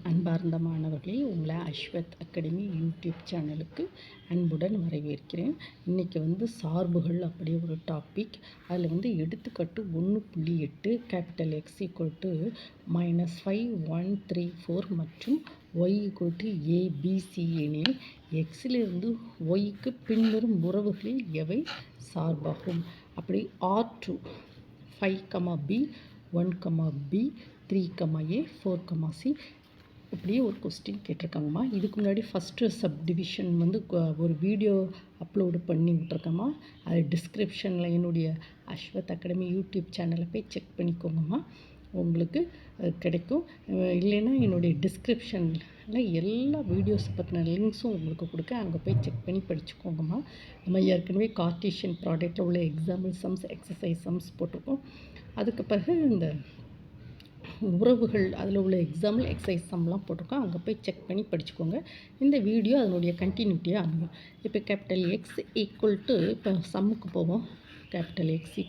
அன்பார்ந்த மாணவர்களே, உங்களை அஸ்வத் அகாடமி யூடியூப் சேனலுக்கு அன்புடன் வரவேற்கிறேன். இன்றைக்கி சார்புகள் அப்படி ஒரு டாபிக். அதில் எடுத்துக்காட்டு 1.8 கேபிட்டல் X = -5 1 3 4 மற்றும் y = ABC எனில் எக்ஸிலிருந்து ஒய்க்கு பின்வரும் உறவுகளில் எவை சார்பாகும்? அப்படி R2 5, B 1, B 3, A 4, C இப்படியே ஒரு கொஸ்டின் கேட்டிருக்காங்கம்மா. இதுக்கு முன்னாடி ஃபஸ்ட்டு சப்டிவிஷன் ஒரு வீடியோ அப்லோடு பண்ணி விட்ருக்கேம்மா. அது டிஸ்கிரிப்ஷனில் என்னுடைய அஸ்வத் அகாடமி யூடியூப் சேனலை போய் செக் பண்ணிக்கோங்கம்மா, உங்களுக்கு கிடைக்கும். இல்லைன்னா என்னுடைய டிஸ்கிரிப்ஷனில் எல்லா வீடியோஸ் பற்றின லிங்க்ஸும் உங்களுக்கு கொடுக்க, அங்கே போய் செக் பண்ணி படிச்சுக்கோங்கம்மா. நம்ம ஏற்கனவே கார்ட்டீசியன் ப்ராடக்டில் உள்ள எக்ஸாம்பிள் சம்ஸ், எக்ஸசைஸ் சம்ஸ் போட்டிருக்கோம். அதுக்கு பிறகு இந்த உறவுகள் அதில் உள்ள எக்ஸாம்பிள் எக்ஸசைஸ் சம்லாம் போட்டிருக்கோம், அங்கே போய் செக் பண்ணி படிச்சுக்கோங்க. இந்த வீடியோ அதனுடைய கண்டினியூட்டியாக அமையும். இப்போ கேபிட்டல் X = இப்போ சம்முக்கு போவோம். Capital X =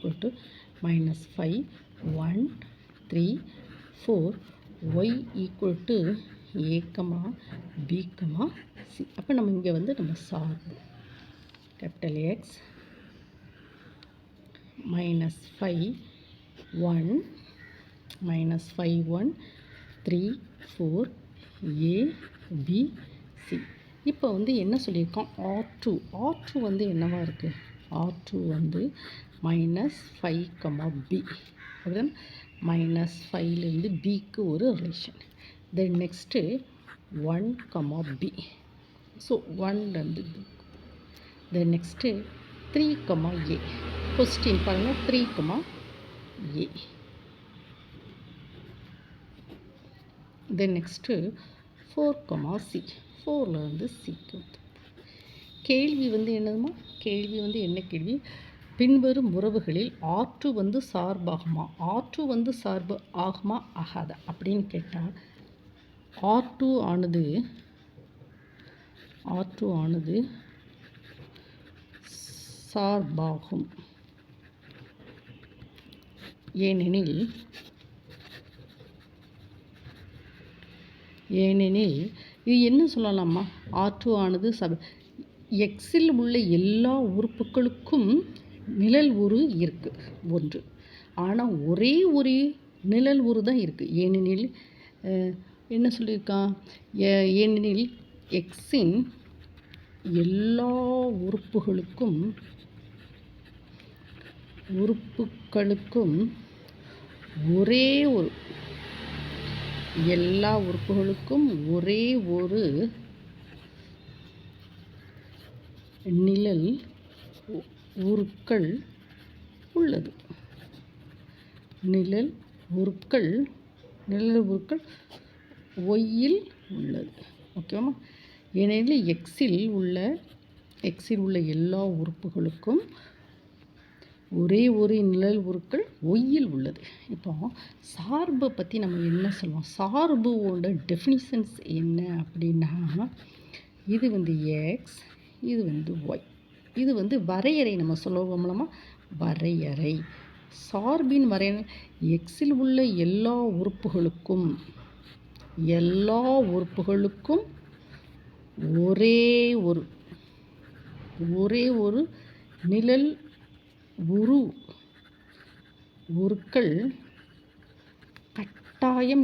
-5 1 3 4 y = A, B, C. அப்போ நம்ம இங்கே நம்ம சார்பு capital X -5 1 -5 1 3 4 A, B, C. இப்போ என்ன சொல்லியிருக்கோம்? R2 என்னவா இருக்குது? R2 -5, B. அப்படிதான் -5லேருந்து Bக்கு ஒரு relation. Then next 1, B. So 1லேருந்து B. Then next 3, A. Question பாருங்கள், 3, A. Then next 4, C. 4லேருந்து Cக்கு கேள்வி என்னதுமா? கேள்வி என்ன கேள்வி? பின்வரும் உறவுகளில் R2 சார்பாகுமா? R2 சார்பு ஆகுமா ஆகாதா அப்படின்னு கேட்டால், R2 ஆனது சார்பாகும். ஏனெனில் இது என்ன சொல்லலாமா? R2 ஆனது எக்ஸில் உள்ள எல்லா உறுப்புகளுக்கும் நிழல் உரு இருக்குது ஒன்று. ஆனால் ஒரே ஒரு நிழல் உரு தான் இருக்குது. ஏனெனில் என்ன சொல்லியிருக்கான்? ஏனெனில் எக்ஸின் எல்லா உறுப்புகளுக்கும் ஒரே ஒரு எல்லா உறுப்புகளுக்கும் ஒரே ஒரு நிழல் உருக்கள் உள்ளது. நிழல் உருக்கள் ஒய்யில் உள்ளது. ஓகேவா? ஏனெனில் எக்ஸில் உள்ள எல்லா உறுப்புகளுக்கும் ஒரே ஒரு நிழல் உருக்கள் ஒய்யில் உள்ளது. இப்போ சார்பை பற்றி நம்ம என்ன சொல்லுவோம்? சார்புவோட டெஃபினிஷன்ஸ் என்ன அப்படின்னா, இது எக்ஸ், இது ஒய். இது வரையறை நம்ம சொல்லுவோம்லமா, வரையறை. சார்பின் வரையறை எக்ஸில் உள்ள எல்லா உறுப்புகளுக்கும் ஒரே ஒரு நிழல் உருக்கள் கட்டாயம்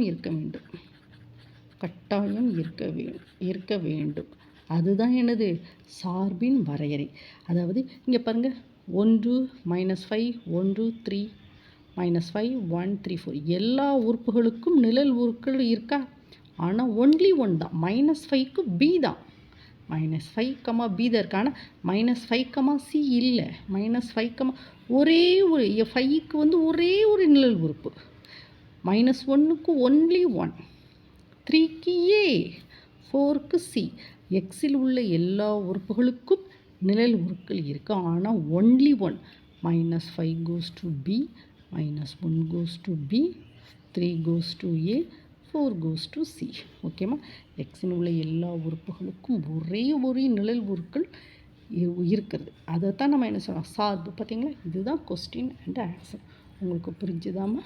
இருக்க வேண்டும். அதுதான் என்னது? சார்பின் வரையறை. அதாவது இங்கே பாருங்கள், 1 -5 1 3 -5 1 3 4 எல்லா உறுப்புகளுக்கும் நிழல் உருக்கள் இருக்கா? ஆனால் ஒன்லி ஒன் தான், -5க்கு B தான். -5, B தான் இருக்கு. ஆனால் -5, C இல்லை. -5, ஒரே ஒரு 5க்கு ஒரே ஒரு நிழல் உறுப்பு. -1க்கு ஒன்லி 1, 3க்கு A, 4க்கு C. எக்ஸில் உள்ள எல்லா உறுப்புகளுக்கும் நிழல் உருக்கள் இருக்கு. ஆனால் only one. -5 goes to B, -1 goes to B, 3 goes to A, 4 goes to C. ஓகேம்மா? எக்ஸில் உள்ள எல்லா உறுப்புகளுக்கும் ஒரே ஒரு நிழல் உருக்கள் இருக்கிறது. அதை தான் நம்ம என்ன சொல்கிறோம்? சார்பு. பார்த்தீங்களா? இதுதான் கொஸ்டின் அண்ட் ஆன்சர். உங்களுக்கு புரிஞ்சுதாம்மா?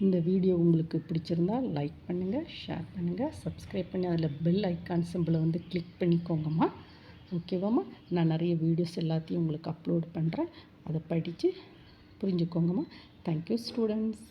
இந்த வீடியோ உங்களுக்கு பிடிச்சிருந்தா லைக் பண்ணுங்கள், ஷேர் பண்ணுங்கள், சப்ஸ்கிரைப் பண்ணி அதில் பெல் ஐக்கான் சிம்பிளை வந்து கிளிக் பண்ணிக்கோங்கம்மா. ஓகேவாம்மா? நான் நிறைய வீடியோஸ் எல்லாத்தையும் உங்களுக்கு அப்லோட் பண்ணுறேன். அதை படித்து புரிஞ்சுக்கோங்கம்மா. Thank you students.